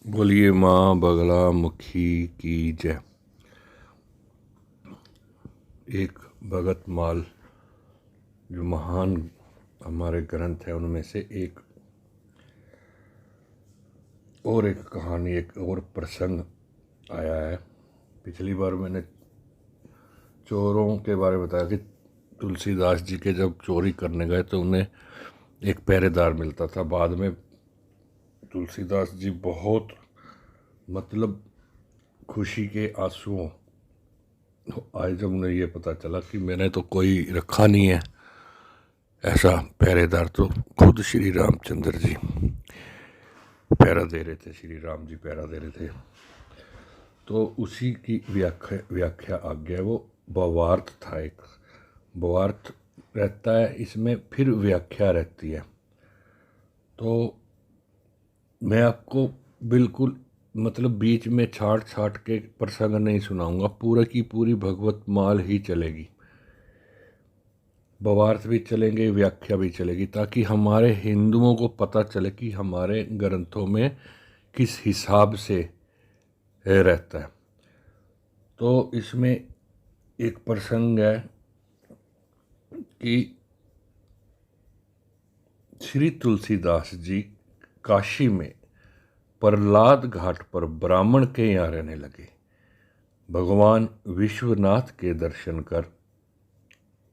बोलिए माँ बगला मुखी की जय। एक भगत माल जो महान हमारे ग्रंथ है उनमें से एक कहानी, एक और प्रसंग आया है। पिछली बार मैंने चोरों के बारे में बताया कि तुलसीदास जी के जब चोरी करने गए तो उन्हें एक पहरेदार मिलता था। बाद में तुलसीदास जी बहुत खुशी के आंसुओं आज जब उन्हें ये पता चला कि मैंने तो कोई रखा नहीं है ऐसा पहरेदार, तो खुद श्री रामचंद्र जी पहरा दे रहे थे, श्री राम जी पहरा दे रहे थे। तो उसी की व्याख्या आ गया। वो भावार्थ था, एक भावार्थ रहता है इसमें, फिर व्याख्या रहती है। तो मैं आपको बिल्कुल बीच में छाट के प्रसंग नहीं सुनाऊंगा, पूरा की पूरी भगवत माल ही चलेगी, भावार्थ भी चलेंगे, व्याख्या भी चलेगी, ताकि हमारे हिंदुओं को पता चले कि हमारे ग्रंथों में किस हिसाब से रहता है। तो इसमें एक प्रसंग है कि श्री तुलसीदास जी काशी में प्रहलाद घाट पर ब्राह्मण के यहाँ रहने लगे। भगवान विश्वनाथ के दर्शन कर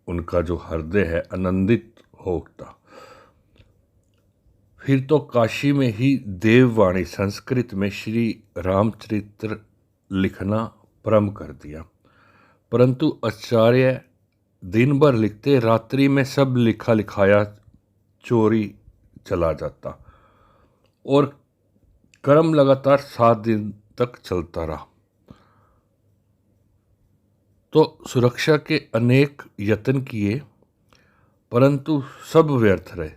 उनका जो हृदय है आनंदित हो उठता। फिर तो काशी में ही देववाणी संस्कृत में श्री रामचरित्र लिखना प्रारंभ कर दिया। परंतु आचार्य दिन भर लिखते, रात्रि में सब लिखा लिखाया चोरी चला जाता और क्रम लगातार 7 दिन तक चलता रहा। तो सुरक्षा के अनेक यत्न किए परंतु सब व्यर्थ रहे।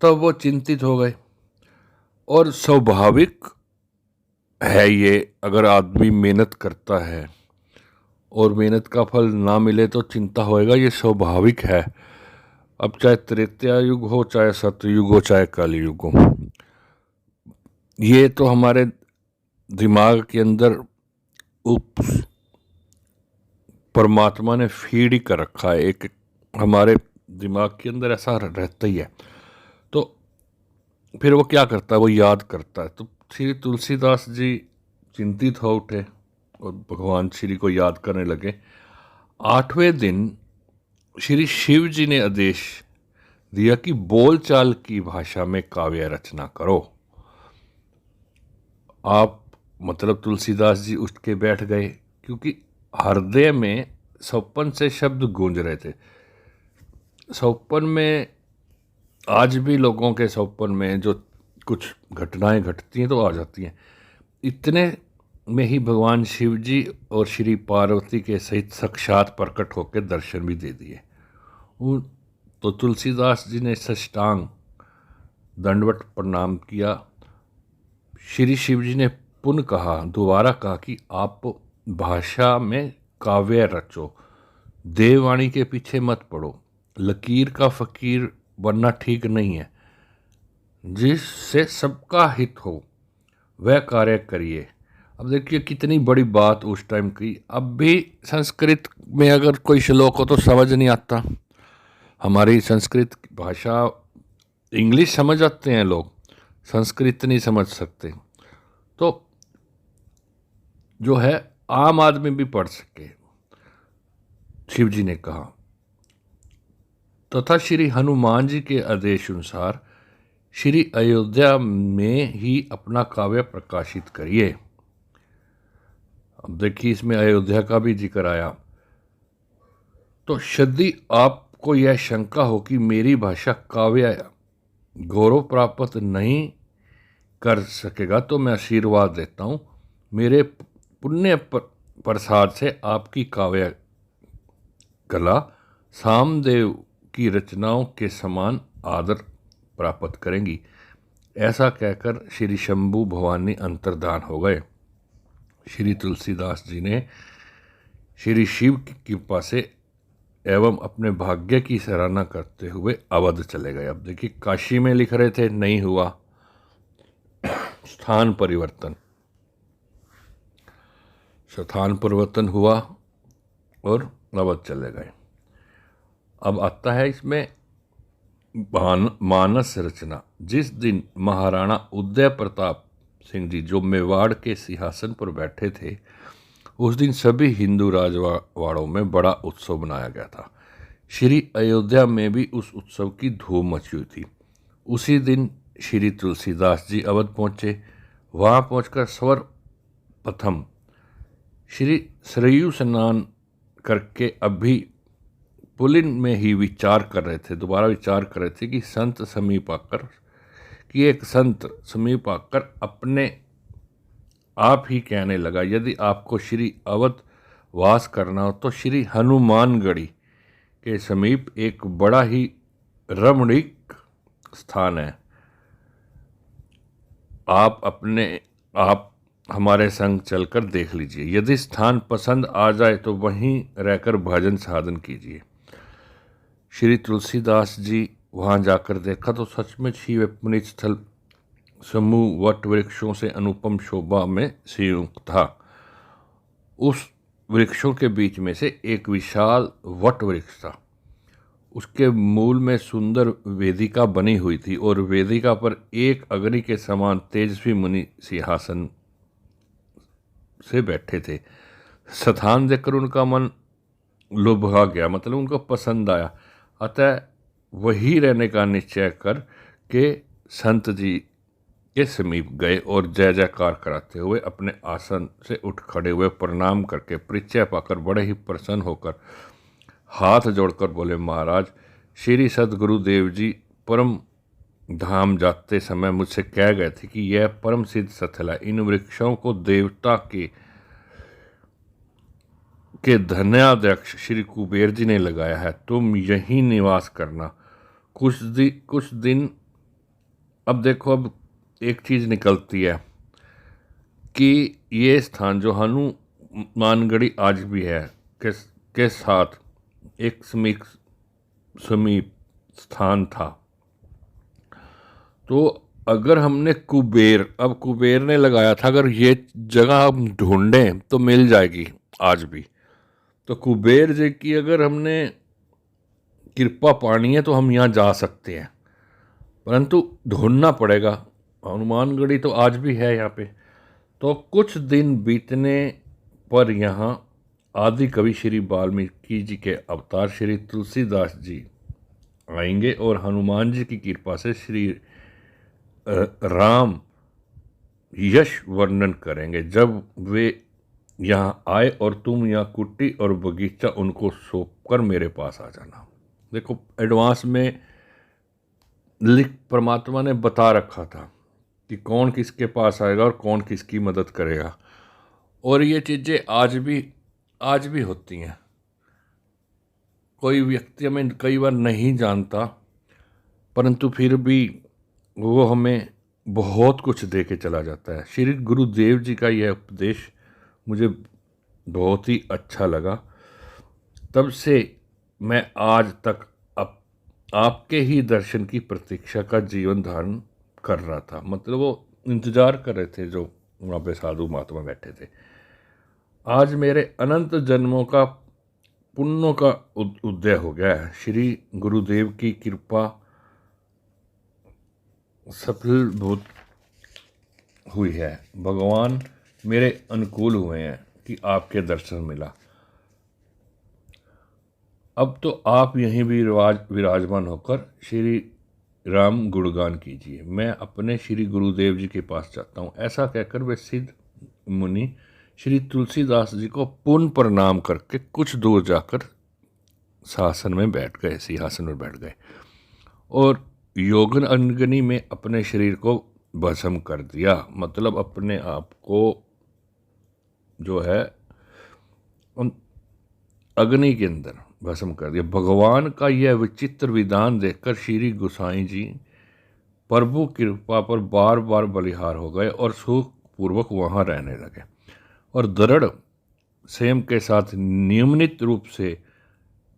तब वो चिंतित हो गए। और स्वाभाविक है ये, अगर आदमी मेहनत करता है और मेहनत का फल ना मिले तो चिंता होएगा, ये स्वाभाविक है। अब चाहे त्रेता युग हो, चाहे सतयुग हो, चाहे कलयुग हो, ये तो हमारे दिमाग के अंदर परमात्मा ने फीड ही कर रखा है, एक हमारे दिमाग के अंदर ऐसा रहता ही है। तो फिर वो क्या करता है, वो याद करता है। तो श्री तुलसीदास जी चिंतित हो उठे और भगवान श्री को याद करने लगे। 8वें दिन श्री शिव जी ने आदेश दिया कि बोलचाल की भाषा में काव्य रचना करो। आप तुलसीदास जी उठ के बैठ गए, क्योंकि हृदय में स्वप्न से शब्द गूंज रहे थे। स्वप्न में आज भी लोगों के स्वप्न में जो कुछ घटनाएं घटती हैं तो आ जाती हैं। इतने में ही भगवान शिव जी और श्री पार्वती के सहित साक्षात प्रकट होकर दर्शन भी दे दिए। तो तुलसीदास जी ने साष्टांग दंडवत प्रणाम किया। श्री शिव जी ने दोबारा कहा कि आप भाषा में काव्य रचो, देववाणी के पीछे मत पड़ो, लकीर का फकीर बनना ठीक नहीं है, जिससे सबका हित हो वह कार्य करिए। अब देखिए कितनी बड़ी बात उस टाइम की। अब भी संस्कृत में अगर कोई श्लोक हो तो समझ नहीं आता। हमारी संस्कृत भाषा, इंग्लिश समझ आते हैं लोग, संस्कृत नहीं समझ सकते। तो जो है आम आदमी भी पढ़ सके, शिव जी ने कहा। तथा श्री हनुमान जी के आदेश अनुसार श्री अयोध्या में ही अपना काव्य प्रकाशित करिए। अब देखिए इसमें अयोध्या का भी जिक्र आया। तो यदि आपको यह शंका हो कि मेरी भाषा काव्य गौरव प्राप्त नहीं कर सकेगा, तो मैं आशीर्वाद देता हूँ, मेरे पुण्य प्रसाद से आपकी काव्य कला सामदेव की रचनाओं के समान आदर प्राप्त करेंगी। ऐसा कहकर श्री शंभु भवानी अंतर्धान हो गए। श्री तुलसीदास जी ने श्री शिव की कृपा से एवं अपने भाग्य की सराहना करते हुए अवध चले गए। अब देखिए काशी में लिख रहे थे, नहीं हुआ, स्थान परिवर्तन हुआ और अवध चले गए। अब आता है इसमें मानस रचना। जिस दिन महाराणा उदय प्रताप सिंह जी जो मेवाड़ के सिंहासन पर बैठे थे, उस दिन सभी हिंदू राजवाड़ों में बड़ा उत्सव मनाया गया था। श्री अयोध्या में भी उस उत्सव की धूम मची हुई थी। उसी दिन श्री तुलसीदास जी अवध पहुंचे। वहां पहुंचकर सर्वप्रथम श्री सरयू स्नान करके अभी पुलिन में ही दोबारा विचार कर रहे थे कि एक संत समीप आकर अपने आप ही कहने लगा, यदि आपको श्री अवध वास करना हो तो श्री हनुमानगढ़ी के समीप एक बड़ा ही रमणीक स्थान है, आप हमारे संग चलकर देख लीजिए। यदि स्थान पसंद आ जाए तो वहीं रहकर भजन साधन कीजिए। श्री तुलसीदास जी वहाँ जाकर देखा तो सचमुच ही वे पुनीत स्थल समूह वट वृक्षों से अनुपम शोभा में संयुक्त था। उस वृक्षों के बीच में से एक विशाल वट वृक्ष था। उसके मूल में सुंदर वेदिका बनी हुई थी और वेदिका पर एक अग्नि के समान तेजस्वी मुनि सिंहासन से बैठे थे। स्थान देखकर उनका मन लुभा गया, मतलब उनको पसंद आया। अतः वही रहने का निश्चय कर के संत जी के समीप गए और जय जयकार कराते हुए अपने आसन से उठ खड़े हुए, प्रणाम करके परिचय पाकर बड़े ही प्रसन्न होकर हाथ जोड़कर बोले, महाराज, श्री सदगुरुदेव जी परम धाम जाते समय मुझसे कह गए थे कि यह परम सिद्ध स्थल है। इन वृक्षों को देवता के धन्याध्यक्ष श्री कुबेर जी ने लगाया है। तुम यहीं निवास करना कुछ दिन। अब देखो, अब एक चीज़ निकलती है कि ये स्थान जो हनुमानगढ़ी आज भी है के साथ एक समीप स्थान था। तो अगर हमने कुबेर ने लगाया था, अगर ये जगह हम ढूंढें तो मिल जाएगी आज भी। तो कुबेर जी की अगर हमने कृपा पानी है तो हम यहाँ जा सकते हैं, परंतु ढूंढना पड़ेगा। हनुमानगढ़ी तो आज भी है यहाँ पे। तो कुछ दिन बीतने पर यहाँ आदि कवि श्री वाल्मीकि जी के अवतार श्री तुलसीदास जी आएंगे और हनुमान जी की कृपा से श्री राम यश वर्णन करेंगे। जब वे यहाँ आए और तुम यहाँ कुट्टी और बगीचा उनको सौंपकर मेरे पास आ जाना। देखो, एडवांस में परमात्मा ने बता रखा था कि कौन किसके पास आएगा और कौन किसकी मदद करेगा। और ये चीज़ें आज भी होती हैं। कोई व्यक्ति हमें कई बार नहीं जानता, परंतु फिर भी वो हमें बहुत कुछ दे के चला जाता है। श्री गुरुदेव जी का यह उपदेश मुझे बहुत ही अच्छा लगा। तब से मैं आज तक आपके ही दर्शन की प्रतीक्षा का जीवन धारण कर रहा था। मतलब वो इंतज़ार कर रहे थे जो वहाँ पे साधु महात्मा बैठे थे। आज मेरे अनंत जन्मों का पुण्यों का उदय हो गया है। श्री गुरुदेव की कृपा सफलभूत हुई है। भगवान मेरे अनुकूल हुए हैं कि आपके दर्शन मिला। अब तो आप यहीं भी विराजमान होकर श्री राम गुणगान कीजिए। मैं अपने श्री गुरुदेव जी के पास जाता हूँ। ऐसा कहकर वे सिद्ध मुनि श्री तुलसीदास जी को पुनः प्रणाम करके कुछ दूर जाकर सिंहासन में बैठ गए और योगन अग्नि में अपने शरीर को भस्म कर दिया। मतलब अपने आप को जो है अग्नि के अंदर भस्म कर दिया। भगवान का यह विचित्र विधान देखकर श्री गोसाई जी प्रभु कृपा पर बार बार बलिहार हो गए और सुखपूर्वक वहाँ रहने लगे और दृढ़ संयम के साथ नियमित रूप से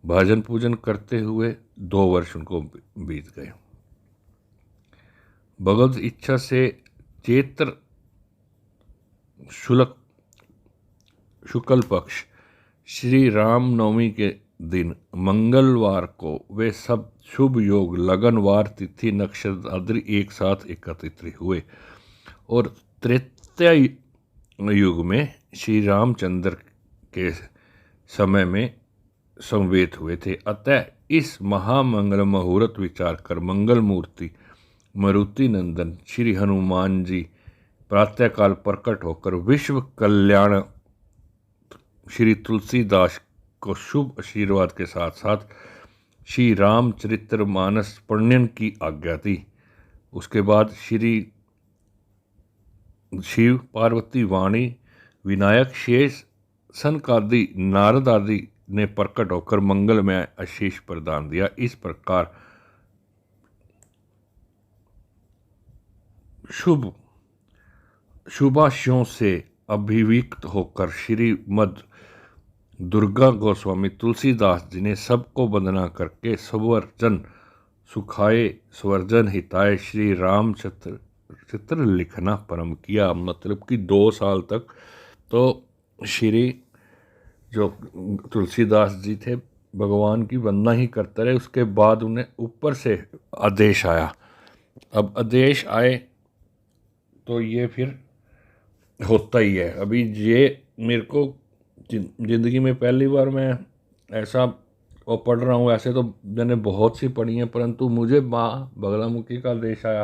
भजन पूजन करते हुए 2 वर्ष उनको बीत गए। भगवत इच्छा से चैत्र शुक्ल पक्ष श्री राम नवमी के दिन मंगलवार को वे सब शुभ योग लगनवार तिथि नक्षत्र आदि एक साथ एकत्रित हुए और त्रेता युग में श्री रामचंद्र के समय में समवेत हुए थे। अतः इस महामंगल मुहूर्त विचार कर मंगल मूर्ति मारुति नंदन श्री हनुमान जी प्रातःकाल प्रकट होकर विश्व कल्याण श्री तुलसीदास को शुभ आशीर्वाद के साथ साथ श्री रामचरितमानस पढ़ने की आज्ञा दी। उसके बाद श्री शिव पार्वती वाणी विनायक शेष सनकादि नारद आदि ने प्रकट होकर मंगल में आशीष प्रदान दिया। इस प्रकार शुभाशयों से अभिव्यक्त होकर श्रीमद् दुर्गा गोस्वामी तुलसीदास जी ने सबको वंदना करके स्वरजन सुखाए स्वरजन हिताय श्री राम चित्र लिखना प्रारंभ किया। मतलब कि 2 साल तक तो श्री जो तुलसीदास जी थे भगवान की वंदना ही करते रहे। उसके बाद उन्हें ऊपर से आदेश आया। अब आदेश आए तो ये फिर होता ही है। अभी ये मेरे को ज़िंदगी में पहली बार मैं ऐसा वो पढ़ रहा हूँ। ऐसे तो मैंने बहुत सी पढ़ी हैं, परंतु मुझे माँ बगलामुखी का आदेश आया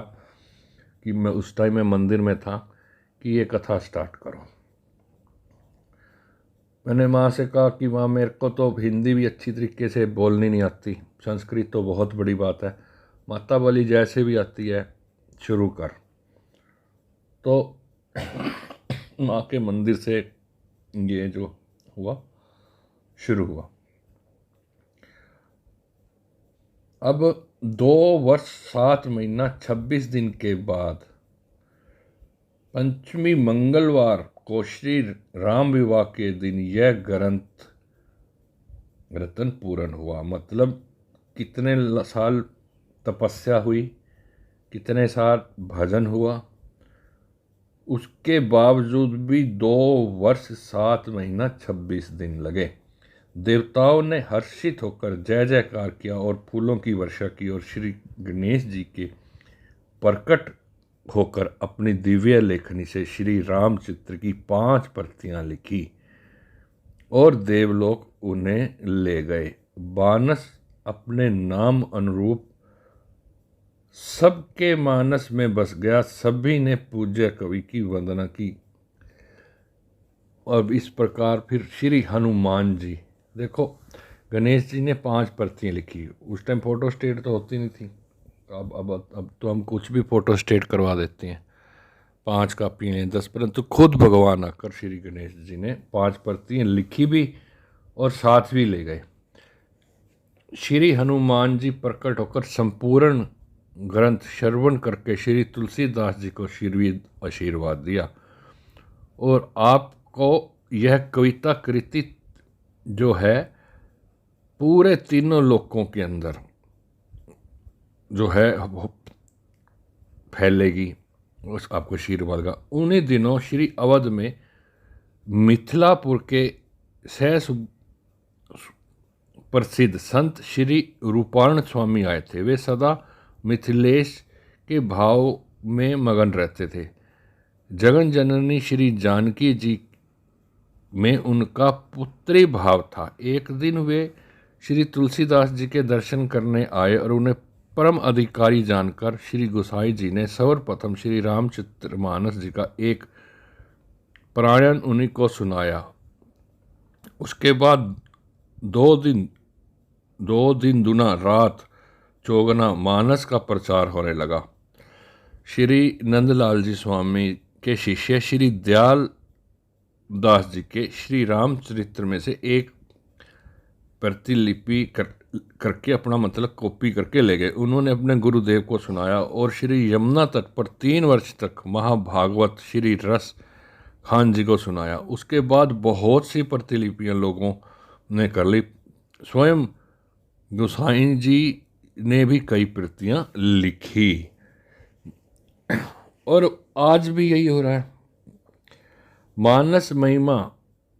कि मैं उस टाइम में मंदिर में था कि ये कथा स्टार्ट करो। मैंने माँ से कहा कि माँ मेरे को तो हिंदी भी अच्छी तरीके से बोलनी नहीं आती, संस्कृत तो बहुत बड़ी बात है, माता बोली जैसे भी आती है शुरू कर। तो माँ के मंदिर से ये जो हुआ शुरू हुआ। अब 2 वर्ष 7 महीना 26 दिन के बाद पंचमी मंगलवार को श्री राम विवाह के दिन यह ग्रंथ रतन पूर्ण हुआ। मतलब कितने साल तपस्या हुई, कितने साल भजन हुआ, उसके बावजूद भी 2 वर्ष 7 महीना 26 दिन लगे। देवताओं ने हर्षित होकर जय जयकार किया और फूलों की वर्षा की और श्री गणेश जी के प्रकट होकर अपनी दिव्य लेखनी से श्री रामचरित्र की 5 प्रतियां लिखी और देवलोक उन्हें ले गए। मानस अपने नाम अनुरूप सबके मानस में बस गया। सभी ने पूज्य कवि की वंदना की। और इस प्रकार फिर श्री हनुमान जी, देखो गणेश जी ने 5 प्रतियां लिखी। उस टाइम फोटो स्टेट तो होती नहीं थी। अब तो हम कुछ भी फोटो स्टेट करवा देते हैं, 5 कापियाँ हैं 10, परंतु खुद भगवान आकर श्री गणेश जी ने 5 प्रतियां लिखी भी और साथ भी ले गए। श्री हनुमान जी प्रकट होकर संपूर्ण ग्रंथ श्रवण करके श्री तुलसीदास जी को आशीर्वाद दिया और आपको यह कविता कृति जो है पूरे तीनों लोकों के अंदर जो है फैलेगी, उस आपको आशीर्वाद का। उन्हीं दिनों श्री अवध में मिथिलापुर के सहस प्रसिद्ध संत श्री रूपार्ण स्वामी आए थे। वे सदा मिथिलेश के भाव में मगन रहते थे। जगन जननी श्री जानकी जी में उनका पुत्री भाव था। एक दिन वे श्री तुलसीदास जी के दर्शन करने आए और उन्हें परम अधिकारी जानकर श्री गोसाई जी ने सर्वप्रथम श्री रामचरितमानस जी का एक पारायण उन्हीं को सुनाया। उसके बाद 2 दिन दुना रात चौगना मानस का प्रचार होने लगा। श्री नंदलाल जी स्वामी के शिष्य श्री दयाल दास जी के श्री रामचरित्र में से एक प्रतिलिपि करके अपना मतलब कॉपी करके ले गए। उन्होंने अपने गुरुदेव को सुनाया और श्री यमुना तट पर 3 वर्ष तक महाभागवत श्री रस खान जी को सुनाया। उसके बाद बहुत सी प्रतिलिपियां लोगों ने कर ली। स्वयं गोसाई जी ने भी कई प्रतियां लिखी। और आज भी यही हो रहा है। मानस महिमा,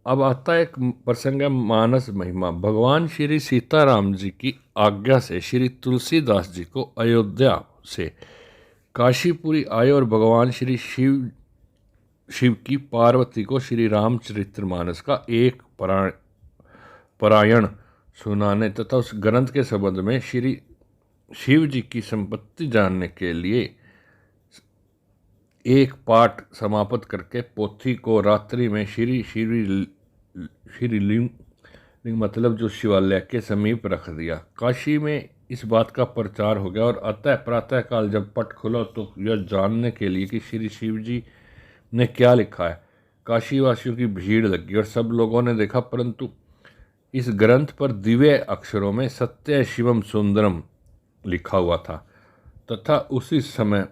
अब आता है एक प्रसंग है मानस महिमा। भगवान श्री सीताराम जी की आज्ञा से श्री तुलसीदास जी को अयोध्या से काशीपुरी आए और भगवान श्री शिव की पार्वती को श्री रामचरितमानस का एक पारायण सुनाने तथा उस ग्रंथ के संबंध में श्री शिव जी की संपत्ति जानने के लिए एक पाठ समाप्त करके पोथी को रात्रि में श्री लिंग मतलब जो शिवालय के समीप रख दिया। काशी में इस बात का प्रचार हो गया और अतः प्रातःकाल जब पट खुला तो यह जानने के लिए कि श्री शिव जी ने क्या लिखा है, काशीवासियों की भीड़ लगी और सब लोगों ने देखा, परंतु इस ग्रंथ पर दिव्य अक्षरों में सत्य शिवम सुंदरम लिखा हुआ था तथा उसी समय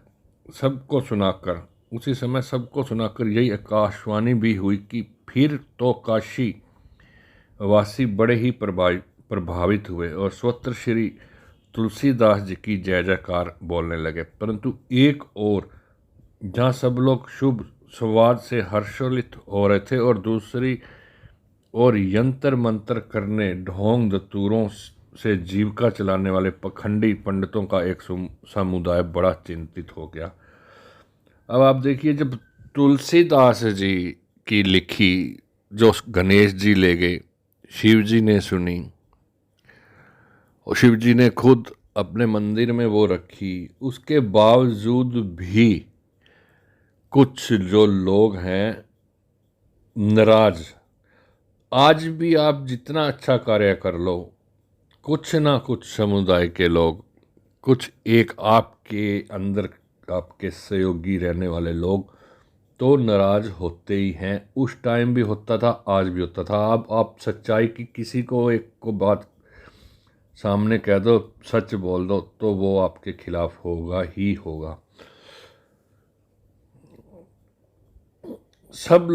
सबको सुनाकर यही आकाशवाणी भी हुई कि फिर तो काशी वासी बड़े ही प्रभावित हुए और स्वत्र श्री तुलसीदास जी की जय जयकार बोलने लगे। परंतु एक और जहाँ सब लोग शुभ संवाद से हर्षोल्लित हो रहे थे और दूसरी और यंत्र मंत्र करने ढोंग दतूरों से जीविका चलाने वाले पखंडी पंडितों का एक समुदाय बड़ा चिंतित हो गया। अब आप देखिए, जब तुलसीदास जी की लिखी जो गणेश जी ले गए, शिव जी ने सुनी और शिव जी ने खुद अपने मंदिर में वो रखी, उसके बावजूद भी कुछ जो लोग हैं नाराज। आज भी आप जितना अच्छा कार्य कर लो, कुछ ना कुछ समुदाय के लोग, कुछ एक आपके अंदर आपके सहयोगी रहने वाले लोग तो नाराज होते ही हैं। उस टाइम भी होता था, आज भी होता था। आप सच्चाई की किसी को एक को बात सामने कह दो, सच बोल दो, तो वो आपके खिलाफ होगा ही होगा। सब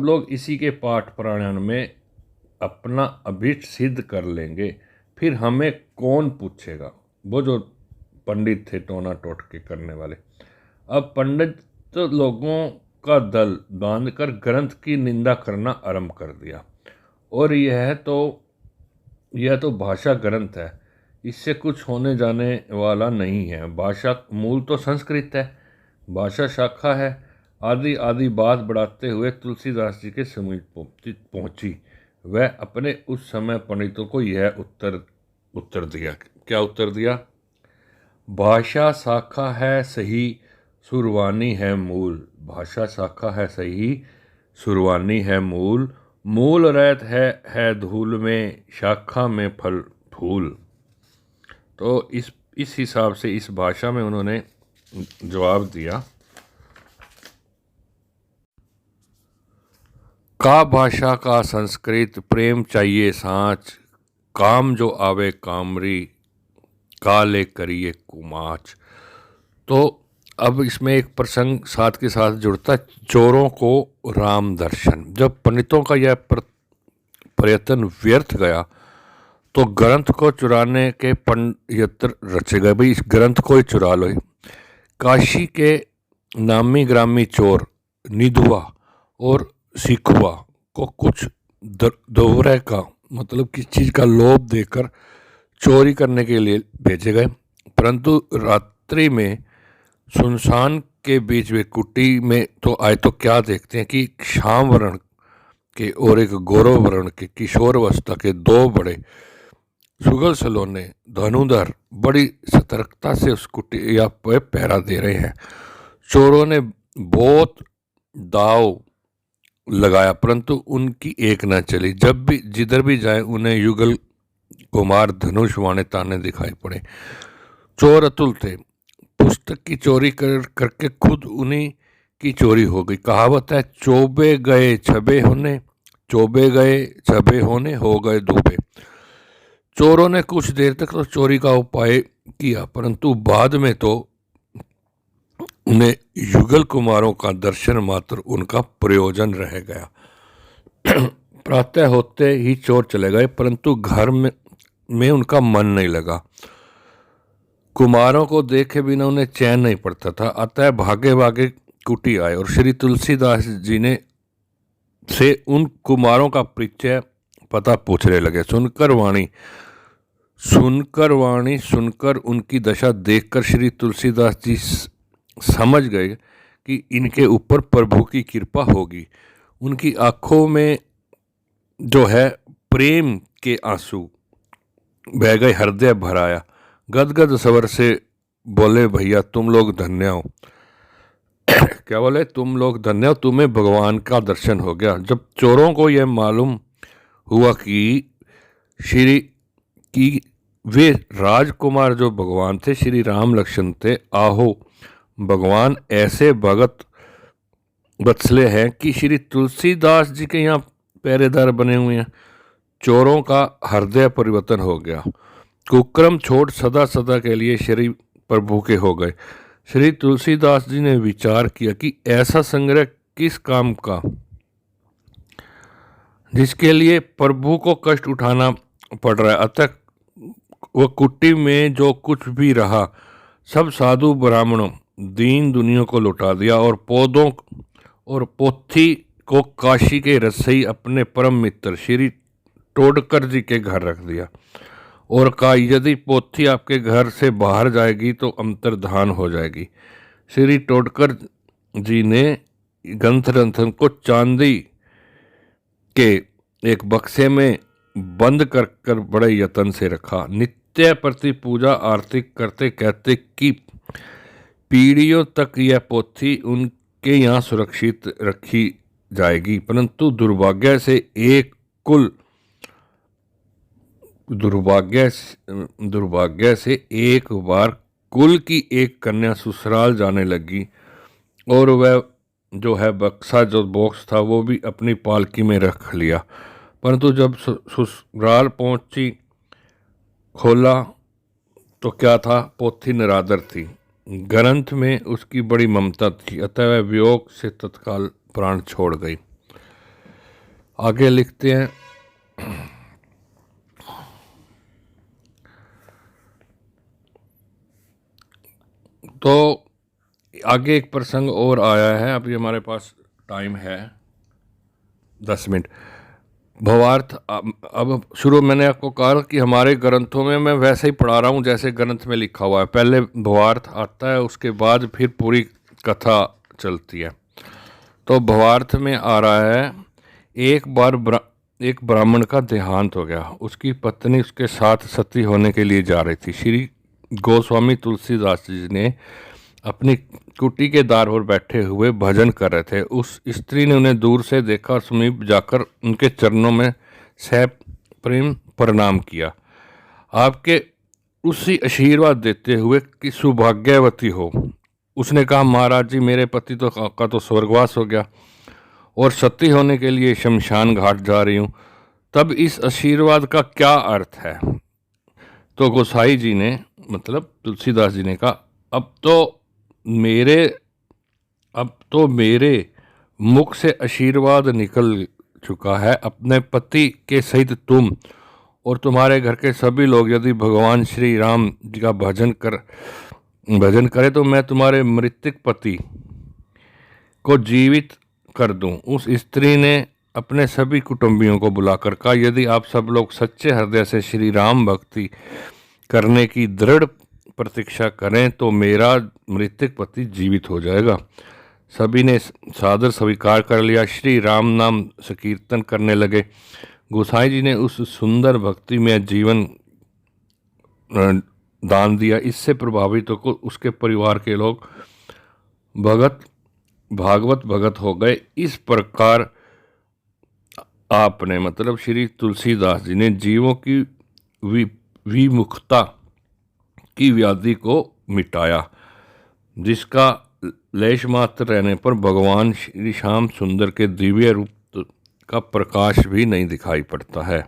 लोग इसी के पाठ प्राणायाम में अपना अभिष्ट सिद्ध कर लेंगे, फिर हमें कौन पूछेगा। वो जो पंडित थे टोना टोटके करने वाले, अब पंडित तो लोगों का दल बांधकर ग्रंथ की निंदा करना आरंभ कर दिया। और यह तो भाषा ग्रंथ है, इससे कुछ होने जाने वाला नहीं है। भाषा मूल तो संस्कृत है, भाषा शाखा है। आदि आदि बात बढ़ाते हुए तुलसीदास जी के समीप पहुंची। वह अपने उस समय पंडितों को यह उत्तर दिया। क्या उत्तर दिया? भाषा शाखा है सही, सुरवानी है मूल। भाषा शाखा है सही, सुरवानी है मूल। मूल रहत है धूल में, शाखा में फल फूल। तो इस हिसाब से इस भाषा में उन्होंने जवाब दिया। का भाषा का संस्कृत, प्रेम चाहिए सांच, काम जो आवे कामरी, काले करिए कुमाच। तो अब इसमें एक प्रसंग साथ के साथ जुड़ता है, चोरों को राम दर्शन। जब पंडितों का यह प्रयत्न व्यर्थ गया तो ग्रंथ को चुराने के यंत्र रचे गए। भाई इस ग्रंथ को ही चुरा लो। काशी के नामी ग्रामी चोर निधुआ और सिखुआ को कुछ दोहरे का मतलब किस चीज़ का लोभ देकर चोरी करने के लिए भेजे गए। परंतु रात्रि में सुनसान के बीच वे कुटी में तो आए तो क्या देखते हैं कि श्याम वर्ण के और एक गौरव वर्ण के किशोरावस्था के दो बड़े सुगल सलोने धनुधर बड़ी सतर्कता से उस कुटिया पर पहरा दे रहे हैं। चोरों ने बहुत दाव लगाया परंतु उनकी एक न चली। जब भी जिधर भी जाए उन्हें युगल कुमार धनुष वाने ताने दिखाई पड़े। चोर अतुल थे, पुस्तक की चोरी करके खुद उन्हीं की चोरी हो गई। कहावत है, चोबे गए छबे होने हो गए डूबे। चोरों ने कुछ देर तक तो चोरी का उपाय किया परंतु बाद में तो उन्हें युगल कुमारों का दर्शन मात्र उनका प्रयोजन रह गया। प्रातः होते ही चोर चले गए परंतु घर में उनका मन नहीं लगा। कुमारों को देखे बिना उन्हें चैन नहीं पड़ता था, अतः भागे भागे कुटी आए और श्री तुलसीदास जी ने से उन कुमारों का परिचय पता पूछने लगे। सुनकर उनकी दशा देखकर श्री तुलसीदास जी समझ गए कि इनके ऊपर प्रभु की कृपा होगी। उनकी आंखों में जो है प्रेम के आंसू बह गए, हृदय भर आया। गदगद स्वर से बोले, भैया तुम लोग धन्य हो। क्या बोले? तुम लोग धन्य हो, तुम्हें भगवान का दर्शन हो गया। जब चोरों को यह मालूम हुआ कि वे राजकुमार जो भगवान थे, श्री राम लक्ष्मण थे, आहो भगवान ऐसे भगत बत्सले हैं कि श्री तुलसीदास जी के यहाँ पहरेदार बने हुए हैं। चोरों का हृदय परिवर्तन हो गया, कुक्रम छोड़ सदा सदा के लिए श्री प्रभु के हो गए। श्री तुलसीदास जी ने विचार किया कि ऐसा संग्रह किस काम का जिसके लिए प्रभु को कष्ट उठाना पड़ रहा है। अतः वह कुटी में जो कुछ भी रहा सब साधु ब्राह्मणों दीन दुनिया को लौटा दिया और पौधों और पोथी को काशी के रसई अपने परम मित्र श्री टोडकर जी के घर रख दिया और कहा, यदि पोथी आपके घर से बाहर जाएगी तो अंतर्धान हो जाएगी। श्री टोडकर जी ने ग्रंथन को चांदी के एक बक्से में बंद कर बड़े यत्न से रखा। नित्य प्रति पूजा आरती करते कहते कि पीढ़ियों तक यह पोथी उनके यहाँ सुरक्षित रखी जाएगी। परंतु दुर्भाग्य से एक बार कुल की एक कन्या ससुराल जाने लगी और वह जो है बक्सा जो बॉक्स था वो भी अपनी पालकी में रख लिया। परंतु जब ससुराल पहुंची खोला तो क्या था? पोथी निरादर थी। ग्रंथ में उसकी बड़ी ममता थी, अतः वह वियोग से तत्काल प्राण छोड़ गई। आगे लिखते हैं, तो आगे एक प्रसंग और आया है। अभी हमारे पास टाइम है 10 मिनट। भावार्थ अब शुरू मैंने आपको कहा कि हमारे ग्रंथों में मैं वैसे ही पढ़ा रहा हूँ जैसे ग्रंथ में लिखा हुआ है। पहले भावार्थ आता है, उसके बाद फिर पूरी कथा चलती है। तो भावार्थ में आ रहा है, एक बार एक ब्राह्मण का देहांत हो गया। उसकी पत्नी उसके साथ सती होने के लिए जा रही थी। श्री गोस्वामी तुलसीदास जी ने अपनी कुटी के द्वार पर बैठे हुए भजन कर रहे थे। उस स्त्री ने उन्हें दूर से देखा और समीप जाकर उनके चरणों में सह प्रेम प्रणाम किया। आपके उसी आशीर्वाद देते हुए कि सौभाग्यवती हो। उसने कहा, महाराज जी, मेरे पति का तो स्वर्गवास हो गया और सती होने के लिए शमशान घाट जा रही हूँ। तब इस आशीर्वाद का क्या अर्थ है? तो गोसाई जी ने मतलब तुलसीदास जी ने कहा, अब तो मेरे मुख से आशीर्वाद निकल चुका है। अपने पति के सहित तुम और तुम्हारे घर के सभी लोग यदि भगवान श्री राम जी का भजन करें तो मैं तुम्हारे मृतक पति को जीवित कर दूं। उस स्त्री ने अपने सभी कुटुंबियों को बुलाकर कहा, यदि आप सब लोग सच्चे हृदय से श्री राम भक्ति करने की दृढ़ प्रतीक्षा करें तो मेरा मृतक पति जीवित हो जाएगा। सभी ने सादर स्वीकार कर लिया। श्री राम नाम संकीर्तन करने लगे। गोसाई जी ने उस सुंदर भक्ति में जीवन दान दिया। इससे प्रभावित होकर उसके परिवार के लोग भागवत भगत हो गए। इस प्रकार आपने मतलब श्री तुलसीदास जी ने जीवों की विमुखता की व्याधि को मिटाया, जिसका लेश मात्र रहने पर भगवान श्री श्याम सुंदर के दिव्य रूप का प्रकाश भी नहीं दिखाई पड़ता है।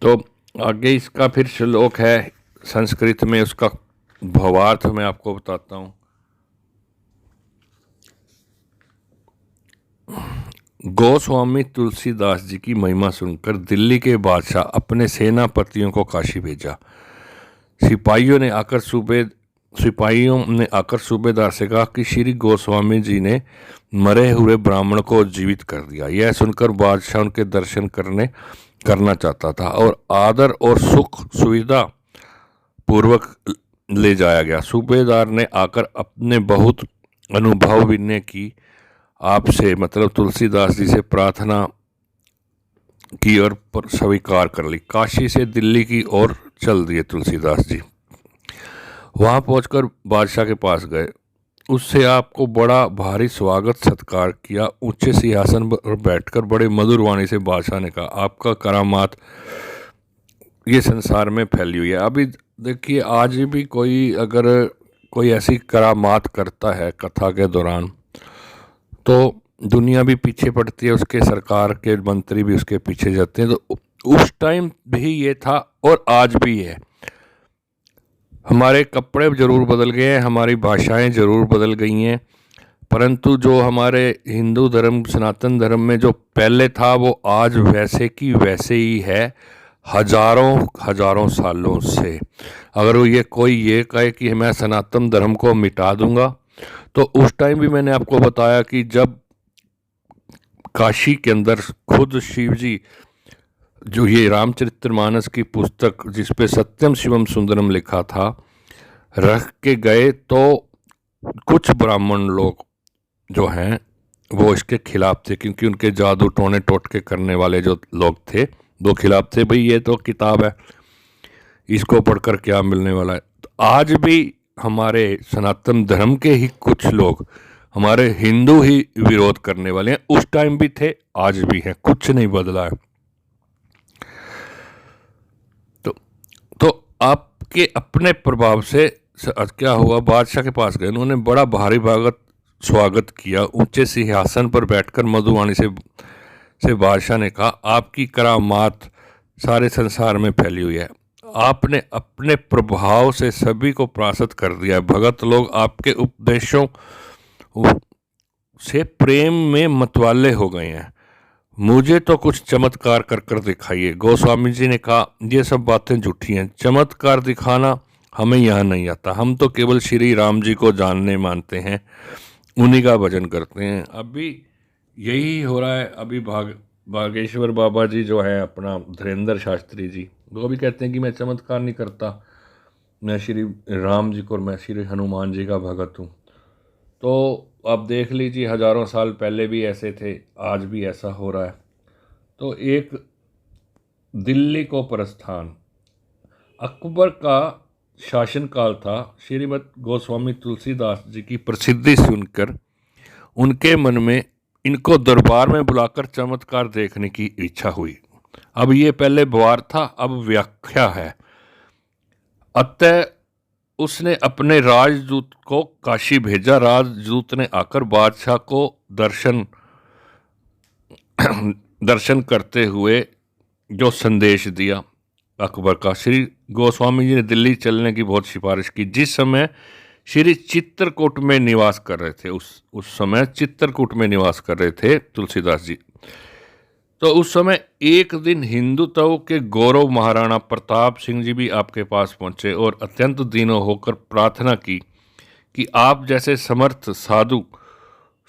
तो आगे इसका फिर श्लोक है संस्कृत में, उसका भावार्थ मैं आपको बताता हूँ। गोस्वामी तुलसीदास जी की महिमा सुनकर दिल्ली के बादशाह अपने सेनापतियों को काशी भेजा। सिपाहियों ने आकर सूबेदार से कहा कि श्री गोस्वामी जी ने मरे हुए ब्राह्मण को जीवित कर दिया। यह सुनकर बादशाह उनके दर्शन करना चाहता था और आदर और सुख सुविधा पूर्वक ले जाया गया। सूबेदार ने आकर अपने बहुत अनुभव विनय की आपसे मतलब तुलसीदास जी से प्रार्थना की और स्वीकार कर ली। काशी से दिल्ली की ओर चल दिए तुलसीदास जी। वहाँ पहुंचकर बादशाह के पास गए। उससे आपको बड़ा भारी स्वागत सत्कार किया। ऊंचे सिंहासन पर बैठकर बड़े मधुर वाणी से बादशाह ने कहा, आपका करामात ये संसार में फैली हुई है। अभी देखिए, आज भी कोई ऐसी करामात करता है कथा के दौरान तो दुनिया भी पीछे पड़ती है, उसके सरकार के मंत्री भी उसके पीछे जाते हैं। तो उस टाइम भी ये था और आज भी है। हमारे कपड़े ज़रूर बदल गए हैं, हमारी भाषाएं ज़रूर बदल गई हैं, परंतु जो हमारे हिंदू धर्म सनातन धर्म में जो पहले था वो आज वैसे की वैसे ही है, हजारों सालों से। अगर कोई ये कहे कि मैं सनातन धर्म को मिटा दूंगा, तो उस टाइम भी मैंने आपको बताया कि जब काशी के अंदर खुद शिव जी जो ये रामचरितमानस की पुस्तक जिस पे सत्यम शिवम सुंदरम लिखा था रख के गए, तो कुछ ब्राह्मण लोग जो हैं वो इसके खिलाफ थे, क्योंकि उनके जादू टोने टोटके करने वाले जो लोग थे वो खिलाफ थे। भाई ये तो किताब है, इसको पढ़कर क्या मिलने वाला है। तो आज भी हमारे सनातन धर्म के ही कुछ लोग हमारे हिंदू ही विरोध करने वाले हैं। उस टाइम भी थे, आज भी हैं, कुछ नहीं बदला है। तो आपके अपने प्रभाव से क्या हुआ, बादशाह के पास गए, उन्होंने बड़ा भारी स्वागत किया। ऊंचे सिंहासन पर बैठकर मधुवाणी से बादशाह ने कहा, आपकी करामात सारे संसार में फैली हुई है। आपने अपने प्रभाव से सभी को परास्त कर दिया है। भगत लोग आपके उपदेशों से प्रेम में मतवाले हो गए हैं। मुझे तो कुछ चमत्कार कर दिखाइए। गोस्वामी जी ने कहा, ये सब बातें झूठी हैं, चमत्कार दिखाना हमें यहाँ नहीं आता। हम तो केवल श्री राम जी को जानने मानते हैं, उन्हीं का भजन करते हैं। अभी यही हो रहा है। अभी बागेश्वर बाबा जी जो है अपना धीरेन्द्र शास्त्री जी, वो भी कहते हैं कि मैं चमत्कार नहीं करता, मैं श्री राम जी को और मैं श्री हनुमान जी का भगत हूँ। तो आप देख लीजिए, हजारों साल पहले भी ऐसे थे, आज भी ऐसा हो रहा है। तो एक दिल्ली को प्रस्थान, अकबर का शासनकाल था। श्रीमद गोस्वामी तुलसीदास जी की प्रसिद्धि सुनकर उनके मन में इनको दरबार में बुलाकर चमत्कार देखने की इच्छा हुई। अब ये पहले वार था, अब व्याख्या है। अतः उसने अपने राजदूत को काशी भेजा। राजदूत ने आकर बादशाह को दर्शन करते हुए जो संदेश दिया अकबर का, श्री गोस्वामी जी ने दिल्ली चलने की बहुत सिफारिश की। जिस समय श्री चित्रकूट में निवास कर रहे थे, उस समय चित्रकूट में निवास कर रहे थे तुलसीदास जी। तो उस समय एक दिन हिंदुत्व के गौरव महाराणा प्रताप सिंह जी भी आपके पास पहुंचे और अत्यंत दीनों होकर प्रार्थना की कि आप जैसे समर्थ साधु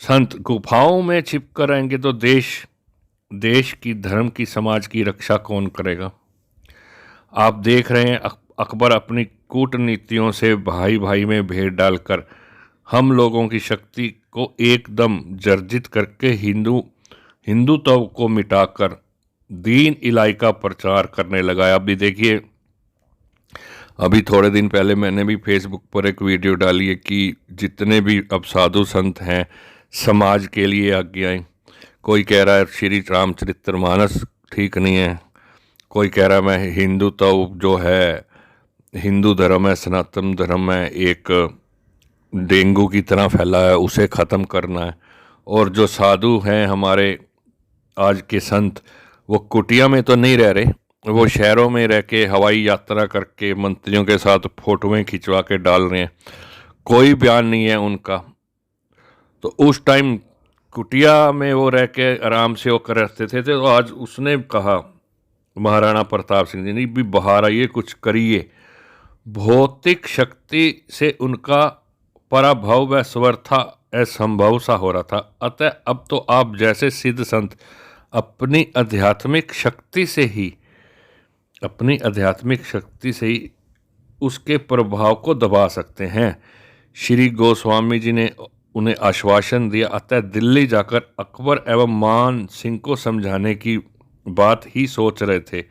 संत गुफाओं में छिप कर रहेंगे तो देश की, धर्म की, समाज की रक्षा कौन करेगा। आप देख रहे हैं अकबर अपनी कूटनीतियों से भाई भाई में भेद डालकर हम लोगों की शक्ति को एकदम जर्जित करके हिंदुत्व को मिटाकर दीन इलाही का प्रचार करने लगा। अभी देखिए, अभी थोड़े दिन पहले मैंने भी फेसबुक पर एक वीडियो डाली है कि जितने भी अब साधु संत हैं समाज के लिए आगे आए। कोई कह रहा है श्री रामचरितमानस ठीक नहीं है, कोई कह रहा है मैं हिंदुत्व जो है, हिंदू धर्म है, सनातन धर्म है, एक डेंगू की तरह फैला है, उसे ख़त्म करना है। और जो साधु हैं हमारे आज के संत, वो कुटिया में तो नहीं रह रहे, वो शहरों में रह के हवाई यात्रा करके मंत्रियों के साथ फोटोएं खिंचवा के डाल रहे हैं, कोई बयान नहीं है उनका। तो उस टाइम कुटिया में वो रह के आराम से वो कर रहते थे। तो आज उसने कहा महाराणा प्रताप सिंह जी ने भी बाहर आइए, कुछ करिए। भौतिक शक्ति से उनका पराभव व स्वर्थता असंभव सा हो रहा था। अतः अब तो आप जैसे सिद्ध संत अपनी आध्यात्मिक शक्ति से ही उसके प्रभाव को दबा सकते हैं। श्री गोस्वामी जी ने उन्हें आश्वासन दिया। अतः दिल्ली जाकर अकबर एवं मान सिंह को समझाने की बात ही सोच रहे थे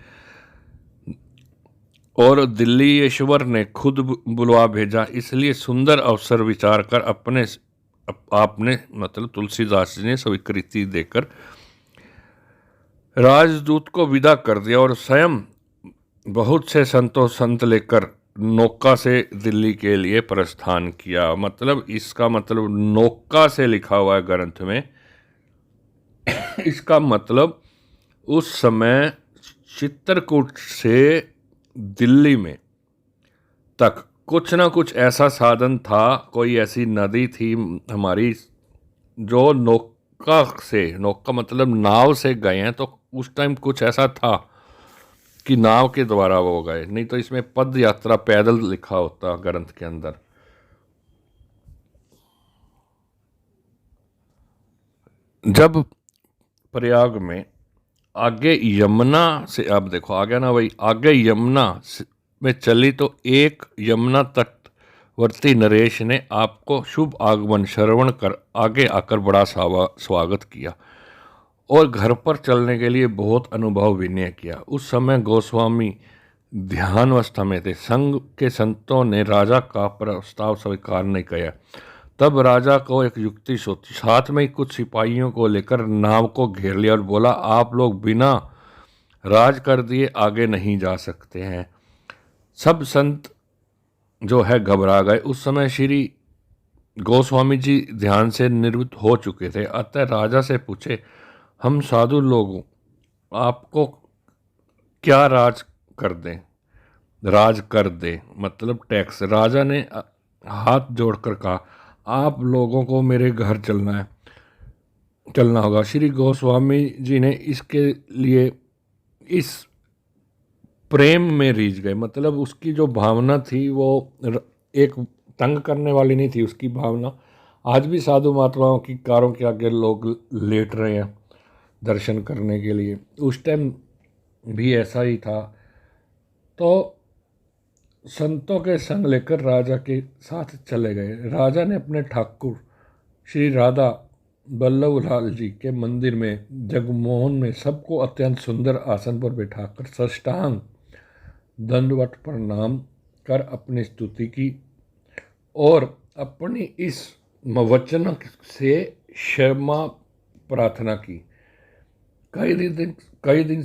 और दिल्लीश्वर ने खुद बुलवा भेजा। इसलिए सुंदर अवसर विचार कर आपने मतलब तुलसीदास जी ने स्वीकृति देकर राजदूत को विदा कर दिया और स्वयं बहुत से संत लेकर नौका से दिल्ली के लिए प्रस्थान किया। मतलब इसका मतलब नौका से लिखा हुआ है ग्रंथ में। इसका मतलब उस समय चित्रकूट से दिल्ली में तक कुछ ना कुछ ऐसा साधन था, कोई ऐसी नदी थी हमारी जो नौका मतलब नाव से गए हैं। तो उस टाइम कुछ ऐसा था कि नाव के द्वारा वो गए, नहीं तो इसमें पद यात्रा पैदल लिखा होता ग्रंथ के अंदर। जब प्रयाग में आगे यमुना से, आप देखो आ गया ना भाई, आगे यमुना में चली तो एक यमुना तटवर्ती नरेश ने आपको शुभ आगमन श्रवण कर आगे आकर बड़ा स्वागत किया और घर पर चलने के लिए बहुत अनुभव विनय किया। उस समय गोस्वामी ध्यानवस्था में थे। संघ के संतों ने राजा का प्रस्ताव स्वीकार नहीं किया। तब राजा को एक युक्ति सोची, साथ में ही कुछ सिपाहियों को लेकर नाव को घेर लिया और बोला, आप लोग बिना राज कर दिए आगे नहीं जा सकते हैं। सब संत जो है घबरा गए। उस समय श्री गोस्वामी जी ध्यान से निवृत्त हो चुके थे। अतः राजा से पूछे, हम साधु लोग आपको क्या राज कर दे मतलब टैक्स। राजा ने हाथ जोड़कर कहा, आप लोगों को मेरे घर चलना होगा। श्री गोस्वामी जी ने इसके लिए इस प्रेम में रीझ गए। मतलब उसकी जो भावना थी वो एक तंग करने वाली नहीं थी उसकी भावना। आज भी साधु महात्माओं की कारों के आगे लोग लेट रहे हैं दर्शन करने के लिए, उस टाइम भी ऐसा ही था। तो संतों के संग लेकर राजा के साथ चले गए। राजा ने अपने ठाकुर श्री राधा बल्लभलाल जी के मंदिर में जगमोहन में सबको अत्यंत सुंदर आसन पर बैठाकर साष्टांग दंडवत प्रणाम कर अपनी स्तुति की और अपनी इस वचन से क्षमा प्रार्थना की। कई दिन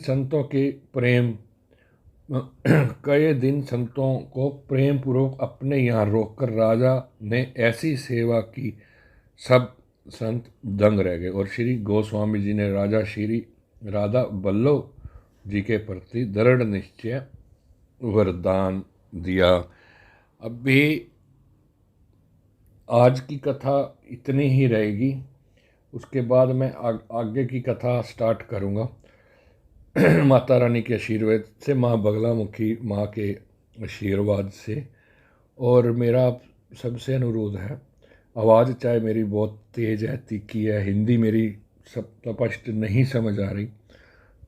संतों को प्रेम पूर्वक अपने यहाँ रोककर राजा ने ऐसी सेवा की, सब संत दंग रह गए और श्री गोस्वामी जी ने राजा श्री राधा बल्लभ जी के प्रति दृढ़ निश्चय वरदान दिया। अभी आज की कथा इतनी ही रहेगी, उसके बाद मैं आगे की कथा स्टार्ट करूँगा माता रानी के आशीर्वाद से, माँ बगलामुखी माँ के आशीर्वाद से। और मेरा सबसे अनुरोध है, आवाज़ चाहे मेरी बहुत तेज़ है, तीखी है, हिंदी मेरी सब स्पष्ट नहीं समझ आ रही,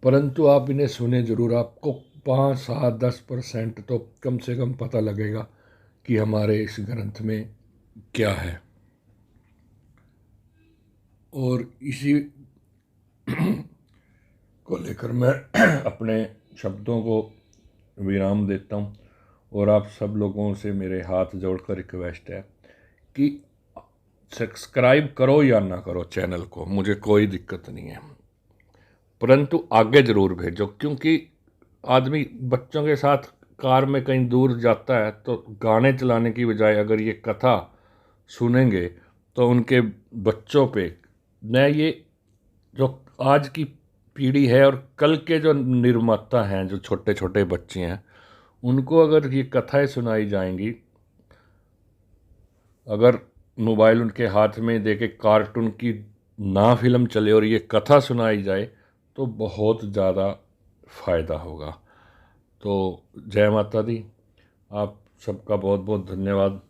परंतु आप इन्हें सुने ज़रूर। आपको 5, 7, 10% तो कम से कम पता लगेगा कि हमारे इस ग्रंथ में क्या है। और इसी को लेकर मैं अपने शब्दों को विराम देता हूँ और आप सब लोगों से मेरे हाथ जोड़कर रिक्वेस्ट है कि सब्सक्राइब करो या ना करो चैनल को, मुझे कोई दिक्कत नहीं है, परंतु आगे ज़रूर भेजो। क्योंकि आदमी बच्चों के साथ कार में कहीं दूर जाता है तो गाने चलाने की बजाय अगर ये कथा सुनेंगे तो उनके बच्चों पे न, ये जो आज की पीढ़ी है और कल के जो निर्माता हैं, जो छोटे छोटे बच्चे हैं, उनको अगर ये कथाएं सुनाई जाएंगी, अगर मोबाइल उनके हाथ में देके कार्टून की ना फिल्म चले और ये कथा सुनाई जाए तो बहुत ज़्यादा फ़ायदा होगा। तो जय माता दी। आप सबका बहुत बहुत धन्यवाद।